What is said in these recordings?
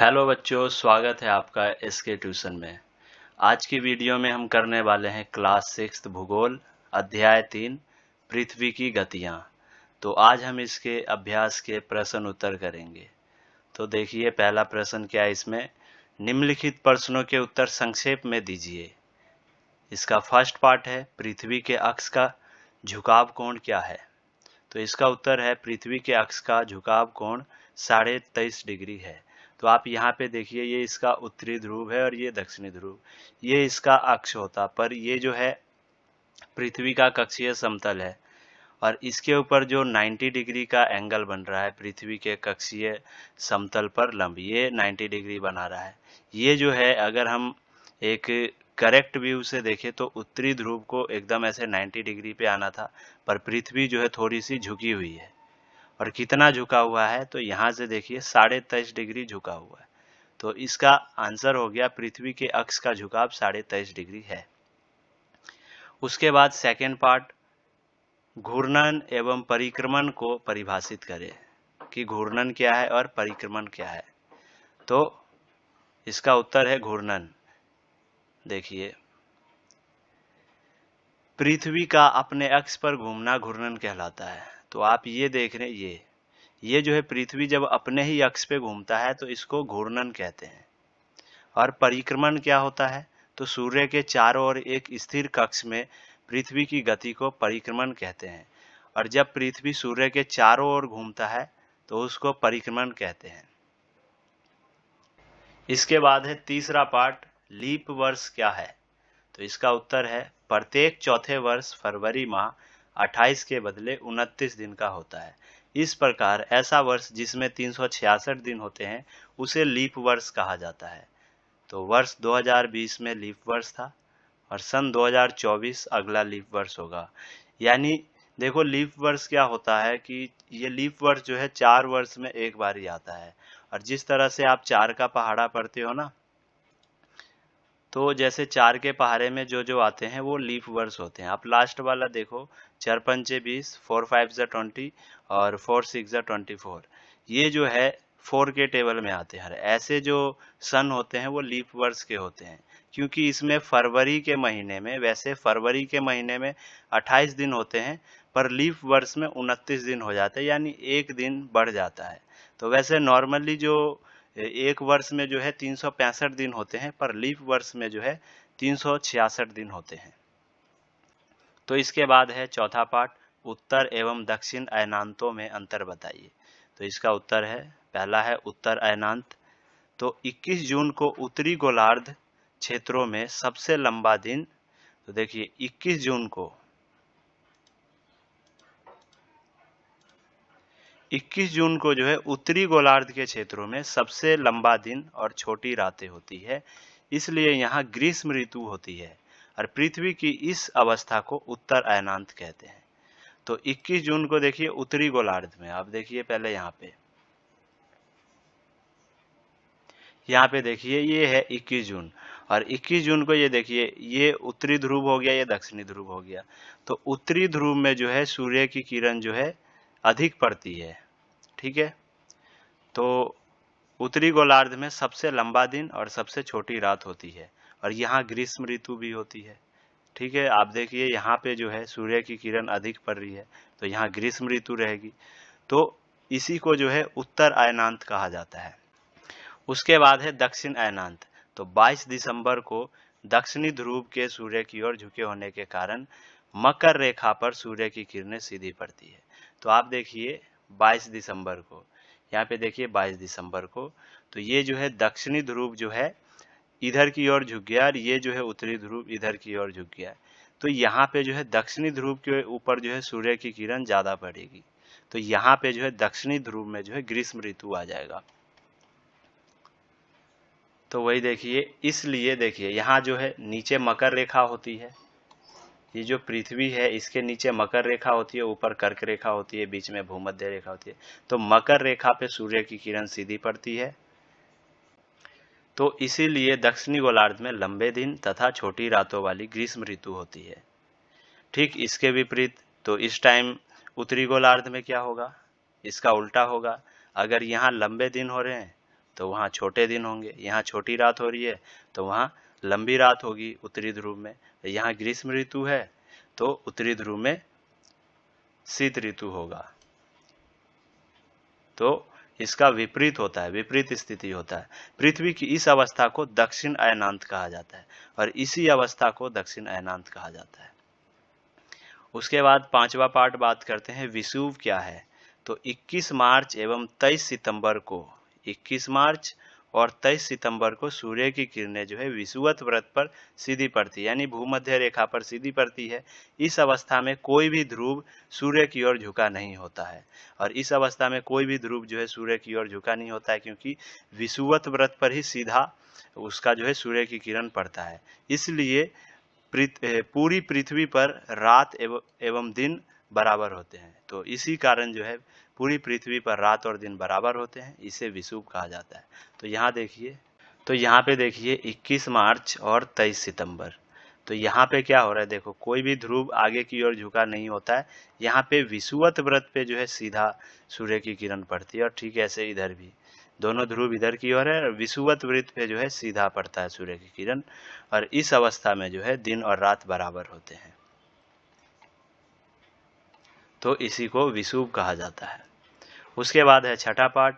Hello बच्चों, स्वागत है आपका एसके ट्यूशन में। आज की वीडियो में हम करने वाले हैं क्लास 6 भूगोल अध्याय 3 पृथ्वी की गतियां। तो आज हम इसके अभ्यास के प्रश्न उत्तर करेंगे। तो देखिए, पहला प्रश्न क्या है इसमें, निम्नलिखित प्रश्नों के उत्तर संक्षेप में दीजिए। इसका फर्स्ट पार्ट है, पृथ्वी के अक्ष का झुकाव कोण क्या है। तो इसका उत्तर है, पृथ्वी के अक्ष का झुकाव कोण 23.5 डिग्री है। तो आप यहाँ पे देखिए, ये इसका उत्तरी ध्रुव है और ये दक्षिणी ध्रुव, ये इसका अक्ष होता, पर ये जो है पृथ्वी का कक्षीय समतल है और इसके ऊपर जो 90 डिग्री का एंगल बन रहा है पृथ्वी के कक्षीय समतल पर लंब, ये 90 डिग्री बना रहा है। ये जो है, अगर हम एक करेक्ट व्यू से देखें तो उत्तरी ध्रुव को एकदम ऐसे 90 डिग्री पे आना था, पर पृथ्वी जो है थोड़ी सी झुकी हुई है। और कितना झुका हुआ है, तो यहाँ से देखिए 23.5 डिग्री झुका हुआ है। तो इसका आंसर हो गया, पृथ्वी के अक्ष का झुकाव 23.5 डिग्री है। उसके बाद सेकेंड पार्ट, घूर्णन एवं परिक्रमण को परिभाषित करें कि घूर्णन क्या है और परिक्रमण क्या है। तो इसका उत्तर है घूर्णन। देखिए, पृथ्वी का अपने अक्ष पर घूमना घूर्णन कहलाता है। तो आप ये देख रहे हैं, ये जो है पृथ्वी जब अपने ही अक्ष पे घूमता है तो इसको घूर्णन कहते हैं। और परिक्रमण क्या होता है, तो सूर्य के चारों ओर एक स्थिर कक्ष में पृथ्वी की गति को परिक्रमण कहते हैं। और जब पृथ्वी सूर्य के चारों ओर घूमता है तो उसको परिक्रमण कहते हैं। इसके बाद है तीसरा पार्ट, लीप वर्ष क्या है। तो इसका उत्तर है, प्रत्येक चौथे वर्ष फरवरी माह 28 के बदले 29 दिन का होता है। इस प्रकार ऐसा वर्ष जिसमें 366 दिन होते हैं उसे लीप वर्ष कहा जाता है। तो वर्ष 2020 में लीप वर्ष था और सन 2024 अगला लीप वर्ष होगा। यानी देखो, लीप वर्ष क्या होता है कि ये लीप वर्ष जो है 4 वर्ष में एक बार ही आता है। और जिस तरह से आप 4 का पहाड़ा पढ़ते हो ना, तो जैसे 4 के पहाड़े में जो जो आते हैं वो लीप वर्ष होते हैं। आप लास्ट वाला देखो, 4 पंचे 20, 4 5 20 और 4 6 24, ये जो है 4 के टेबल में आते हैं। ऐसे जो सन होते हैं वो लीप वर्ष के होते हैं, क्योंकि इसमें फरवरी के महीने में, वैसे फरवरी के महीने में 28 दिन होते हैं, पर लीप वर्ष में 29 दिन हो जाते हैं, यानी एक दिन बढ़ जाता है। तो वैसे नॉर्मली जो एक वर्ष में जो है 365 दिन होते हैं, पर लीप वर्ष में जो है 366 दिन होते हैं। तो इसके बाद है चौथा पार्ट, उत्तर एवं दक्षिण अयनांतों में अंतर बताइए। तो इसका उत्तर है, पहला है उत्तर अयनांत। तो 21 जून को उत्तरी गोलार्ध क्षेत्रों में सबसे लंबा दिन, तो देखिए 21 जून को 21 जून को जो है उत्तरी गोलार्ध के क्षेत्रों में सबसे लंबा दिन और छोटी रातें होती है, इसलिए यहाँ ग्रीष्म ऋतु होती है और पृथ्वी की इस अवस्था को उत्तर अयनांत कहते हैं। तो 21 जून को देखिए उत्तरी गोलार्ध में, आप देखिए पहले यहाँ पे देखिए ये है 21 जून, और 21 जून को ये देखिए, ये उत्तरी ध्रुव हो गया, ये दक्षिणी ध्रुव हो गया। तो उत्तरी ध्रुव में जो है सूर्य की किरण जो है अधिक पड़ती है, ठीक है। तो उत्तरी गोलार्ध में सबसे लंबा दिन और सबसे छोटी रात होती है, और यहाँ ग्रीष्म ऋतु भी होती है, ठीक है। आप देखिए यहाँ पे जो है सूर्य की किरण अधिक पड़ रही है, तो यहाँ ग्रीष्म ऋतु रहेगी। तो इसी को जो है उत्तर अयनांत कहा जाता है। उसके बाद है दक्षिण अयनांत। तो 22 दिसंबर को दक्षिणी ध्रुव के सूर्य की ओर झुके होने के कारण मकर रेखा पर सूर्य की किरणें सीधी पड़ती है। तो आप देखिए 22 दिसंबर को, यहाँ पे देखिए 22 दिसंबर को, तो ये जो है दक्षिणी ध्रुव जो है इधर की ओर झुक गया और ये जो है उत्तरी ध्रुव इधर की ओर झुक गया। तो यहाँ पे जो है दक्षिणी ध्रुव के ऊपर जो है सूर्य की किरण ज्यादा पड़ेगी, तो यहाँ पे जो है दक्षिणी ध्रुव में जो है ग्रीष्म ऋतु आ जाएगा। तो वही देखिए, इसलिए देखिए यहाँ जो है नीचे मकर रेखा होती है, ये जो पृथ्वी है इसके नीचे मकर रेखा होती है, ऊपर कर्क रेखा होती है, बीच में भूमध्य रेखा होती है। तो मकर रेखा पे सूर्य की किरण सीधी पड़ती है, तो इसीलिए दक्षिणी गोलार्ध में लंबे दिन तथा छोटी रातों वाली ग्रीष्म ऋतु होती है। ठीक इसके विपरीत, तो इस टाइम उत्तरी गोलार्ध में क्या होगा, इसका उल्टा होगा। अगर यहाँ लंबे दिन हो रहे हैं तो वहाँ छोटे दिन होंगे। यहाँ छोटी रात हो रही है तो वहाँ लंबी रात होगी उत्तरी ध्रुव में। यहाँ ग्रीष्म ऋतु है तो उत्तरी ध्रुव में शीत ऋतु होगा। तो इसका विपरीत होता है, विपरीत स्थिति होता है। पृथ्वी की इस अवस्था को दक्षिण अयनांत कहा जाता है और इसी अवस्था को दक्षिण अयनांत कहा जाता है। उसके बाद पांचवा पार्ट बात करते हैं विषुव क्या है। तो 21 मार्च एवं 23 सितंबर को 21 मार्च और 23 सितंबर को सूर्य की किरणें जो है विषुवत व्रत पर सीधी पड़ती है, यानी भूमध्य रेखा पर सीधी पड़ती है। इस अवस्था में कोई भी ध्रुव सूर्य की ओर झुका नहीं होता है और इस अवस्था में कोई भी ध्रुव जो है सूर्य की ओर झुका नहीं होता है, क्योंकि विषुवत व्रत पर ही सीधा उसका जो है सूर्य की किरण पड़ता है। इसलिए पूरी पृथ्वी पर रात एवं दिन बराबर होते हैं। तो इसी कारण जो है पूरी पृथ्वी पर रात और दिन बराबर होते हैं, इसे विषुव कहा जाता है। तो यहाँ देखिए, तो यहाँ पे देखिए 21 मार्च और 23 सितंबर। तो यहाँ पे क्या हो रहा है, देखो कोई भी ध्रुव आगे की ओर झुका नहीं होता है। यहाँ पे विषुवत व्रत पे जो है सीधा सूर्य की किरण पड़ती है और ठीक ऐसे इधर भी दोनों ध्रुव इधर की ओर है और विषुवत वृत्त पे जो है सीधा पड़ता है सूर्य की किरण, और इस अवस्था में जो है दिन और रात बराबर होते हैं। तो इसी को विषुव कहा जाता है। उसके बाद है छठा पार्ट,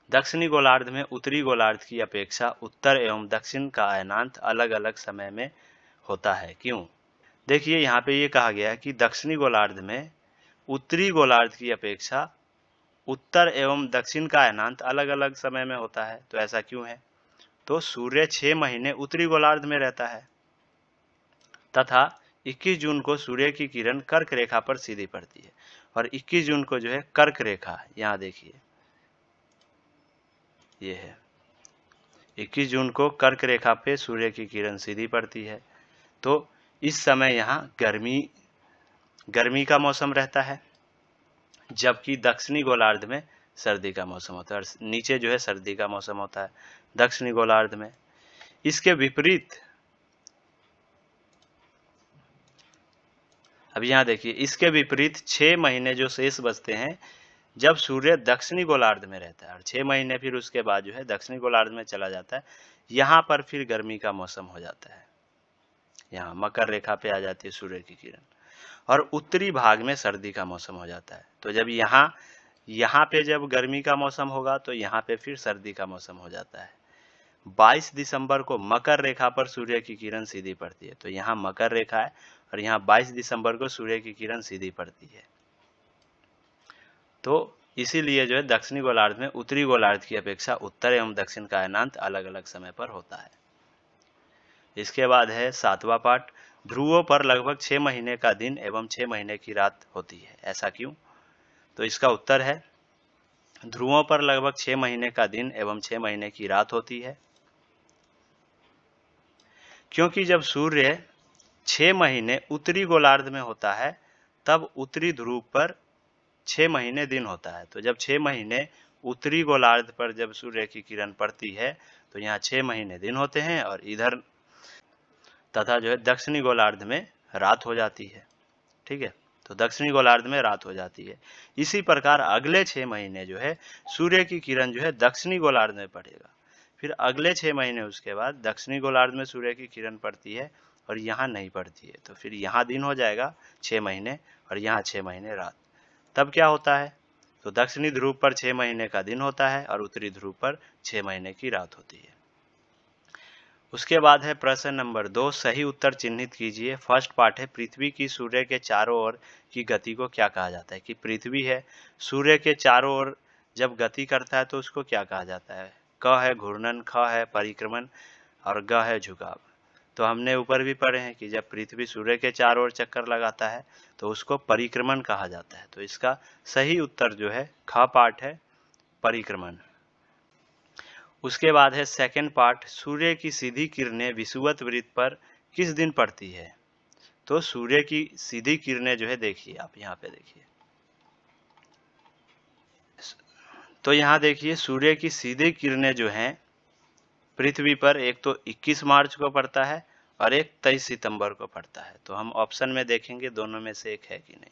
दक्षिणी गोलार्ध में उत्तरी गोलार्ध की अपेक्षा उत्तर एवं दक्षिण का अयनांत अलग अलग समय में होता है। क्यों? देखिए यहाँ पे ये कहा गया है कि दक्षिणी गोलार्ध में उत्तरी गोलार्ध की अपेक्षा उत्तर एवं दक्षिण का अयनांत अलग अलग समय में होता है। तो ऐसा क्यों है? तो सूर्य 6 महीने उत्तरी गोलार्ध में रहता है तथा 21 जून को सूर्य की किरण कर्क रेखा पर सीधी पड़ती है और 21 जून को जो है कर्क रेखा, यहाँ देखिए ये है 21 जून को कर्क रेखा पे सूर्य की किरण सीधी पड़ती है। तो इस समय यहाँ गर्मी का मौसम रहता है, जबकि दक्षिणी गोलार्ध में सर्दी का मौसम होता है और नीचे जो है सर्दी का मौसम होता है दक्षिणी गोलार्ध में। इसके विपरीत अब यहाँ देखिए, इसके विपरीत 6 महीने जो शेष बचते हैं जब सूर्य दक्षिणी गोलार्ध में रहता है और 6 महीने फिर उसके बाद जो है दक्षिणी गोलार्ध में चला जाता है, यहाँ पर फिर गर्मी का मौसम हो जाता है। यहाँ मकर रेखा पे आ जाती है सूर्य की किरण और उत्तरी भाग में सर्दी का मौसम हो जाता है। तो जब यहाँ पे जब गर्मी का मौसम होगा तो यहाँ पे फिर सर्दी का मौसम हो जाता है। 22 दिसंबर को मकर रेखा पर सूर्य की किरण सीधी पड़ती है। तो यहाँ मकर रेखा है और यहाँ 22 दिसंबर को सूर्य की किरण सीधी पड़ती है। तो इसीलिए जो है दक्षिणी गोलार्ध में उत्तरी गोलार्ध की अपेक्षा उत्तर एवं दक्षिण का अयनांत अलग अलग समय पर होता है। इसके बाद है 7वां पार्ट, ध्रुवों पर लगभग 6 महीने का दिन एवं 6 महीने की रात होती है। ऐसा क्यों? तो इसका उत्तर है ध्रुवों पर लगभग 6 महीने का दिन एवं 6 महीने की रात होती है, क्योंकि जब सूर्य 6 महीने उत्तरी गोलार्ध में होता है तब उत्तरी ध्रुव पर 6 महीने दिन होता है। तो जब 6 महीने उत्तरी गोलार्ध पर जब सूर्य की किरण पड़ती है तो यहाँ 6 महीने दिन होते हैं और इधर तथा जो है दक्षिणी गोलार्ध में रात हो जाती है। ठीक है, तो दक्षिणी गोलार्ध में रात हो जाती है। इसी प्रकार अगले 6 महीने जो है सूर्य की किरण जो है दक्षिणी गोलार्ध में पड़ेगा, फिर अगले 6 महीने उसके बाद दक्षिणी गोलार्ध में सूर्य की किरण पड़ती है और यहाँ नहीं पड़ती है। तो फिर यहाँ दिन हो जाएगा 6 महीने और यहाँ 6 महीने रात। तब क्या होता है? तो दक्षिणी ध्रुव पर 6 महीने का दिन होता है और उत्तरी ध्रुव पर 6 महीने की रात होती है। उसके बाद है प्रश्न नंबर 2, सही उत्तर चिन्हित कीजिए। फर्स्ट पार्ट है पृथ्वी की सूर्य के चारों ओर की गति को क्या कहा जाता है? कि पृथ्वी है सूर्य के चारों ओर जब गति करता है तो उसको क्या कहा जाता है? क है घूर्णन, ख है परिक्रमण और ग है झुकाव। तो हमने ऊपर भी पढ़े हैं कि जब पृथ्वी सूर्य के चारों ओर चक्कर लगाता है तो उसको परिक्रमण कहा जाता है। तो इसका सही उत्तर जो है ख पार्ट है, परिक्रमण। उसके बाद है सेकंड पार्ट, सूर्य की सीधी किरणें विषुवत वृत्त पर किस दिन पड़ती है? तो सूर्य की सीधी किरणें जो है देखिए आप यहाँ पे देखिए, तो यहाँ देखिए सूर्य की सीधी किरणें जो हैं पृथ्वी पर एक तो 21 मार्च को पड़ता है और एक 23 सितंबर को पड़ता है। तो हम ऑप्शन में देखेंगे दोनों में से एक है कि नहीं।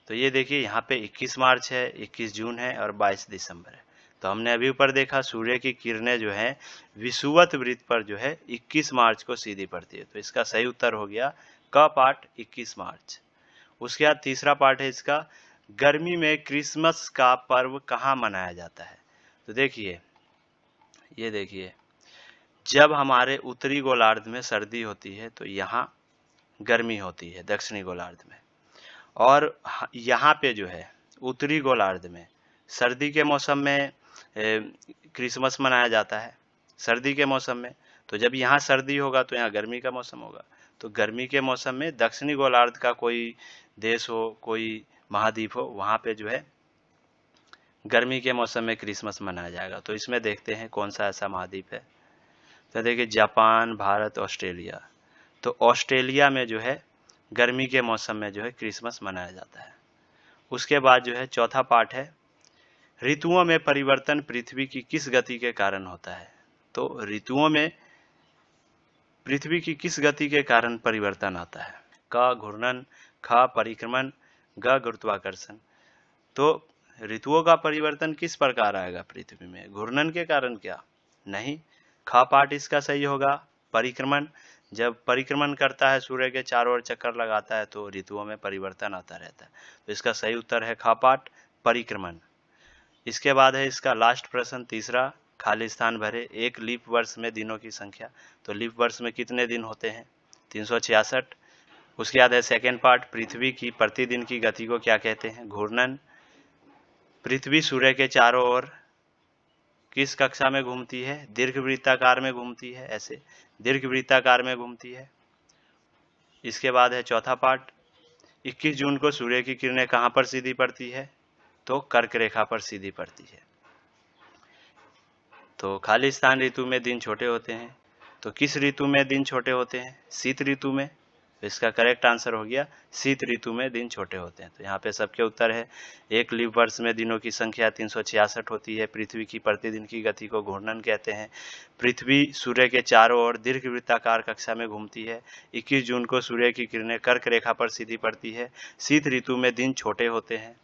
तो ये देखिए यहाँ पे 21 मार्च है, 21 जून है और 22 दिसंबर है। तो हमने अभी ऊपर देखा सूर्य की किरणें जो है विषुवत वृत्त पर जो है 21 मार्च को सीधी पड़ती है। तो इसका सही उत्तर हो गया क पार्ट 21 मार्च। उसके बाद तीसरा पार्ट है इसका, गर्मी में क्रिसमस का पर्व कहाँ मनाया जाता है। तो देखिए, ये देखिए, जब हमारे उत्तरी गोलार्ध में सर्दी होती है तो यहाँ गर्मी होती है दक्षिणी गोलार्ध में, और यहाँ पे जो है उत्तरी गोलार्ध में सर्दी के मौसम में क्रिसमस मनाया जाता है, सर्दी के मौसम में। तो जब यहाँ सर्दी होगा तो यहाँ गर्मी का मौसम होगा। तो गर्मी के मौसम में दक्षिणी गोलार्ध का कोई देश हो, कोई महाद्वीप हो, वहाँ पे जो है गर्मी के मौसम में क्रिसमस मनाया जाएगा। तो इसमें देखते हैं कौन सा ऐसा महाद्वीप है। तो देखिए, जापान, भारत, ऑस्ट्रेलिया। तो ऑस्ट्रेलिया में जो है गर्मी के मौसम में जो है क्रिसमस मनाया जाता है। उसके बाद जो है चौथा पार्ट है, ऋतुओं में परिवर्तन पृथ्वी की किस गति के कारण होता है। तो ऋतुओं में पृथ्वी की किस गति के कारण परिवर्तन आता है। क घूर्णन, ख परिक्रमण, ग गुरुत्वाकर्षण। तो ऋतुओं का परिवर्तन किस प्रकार आएगा पृथ्वी में, घूर्णन के कारण क्या? नहीं, ख पार्ट इसका सही होगा। परिक्रमण, जब परिक्रमण करता है सूर्य के चारों ओर चक्कर लगाता है तो ऋतुओं में परिवर्तन आता रहता है। तो इसका सही उत्तर है ख पार्ट परिक्रमण। इसके बाद है इसका लास्ट प्रश्न तीसरा, खाली स्थान भरे, एक लीप वर्ष में दिनों की संख्या। तो लीप वर्ष में कितने दिन होते हैं? 366। उसके बाद है सेकेंड पार्ट, पृथ्वी की प्रतिदिन की गति को क्या कहते हैं? घूर्णन। पृथ्वी सूर्य के चारों ओर किस कक्षा में घूमती है? दीर्घवृत्ताकार में घूमती है, ऐसे दीर्घवृत्ताकार में घूमती है। इसके बाद है चौथा पार्ट, 21 जून को सूर्य की किरणें कहां पर सीधी पड़ती है? तो कर्क रेखा पर सीधी पड़ती है। तो खाली स्थान ऋतु में दिन छोटे होते हैं। तो किस ऋतु में दिन छोटे होते हैं? शीत ऋतु में। तो इसका करेक्ट आंसर हो गया शीत ऋतु में दिन छोटे होते हैं। तो यहाँ पे सबके उत्तर है। एक लीप वर्ष में दिनों की संख्या 366 होती है। पृथ्वी की प्रतिदिन की गति को घूर्णन कहते हैं। पृथ्वी सूर्य के चारों ओर दीर्घवृत्ताकार कक्षा में घूमती है। 21 जून को सूर्य की किरणें कर्क रेखा पर सीधी पड़ती है। शीत ऋतु में दिन छोटे होते हैं।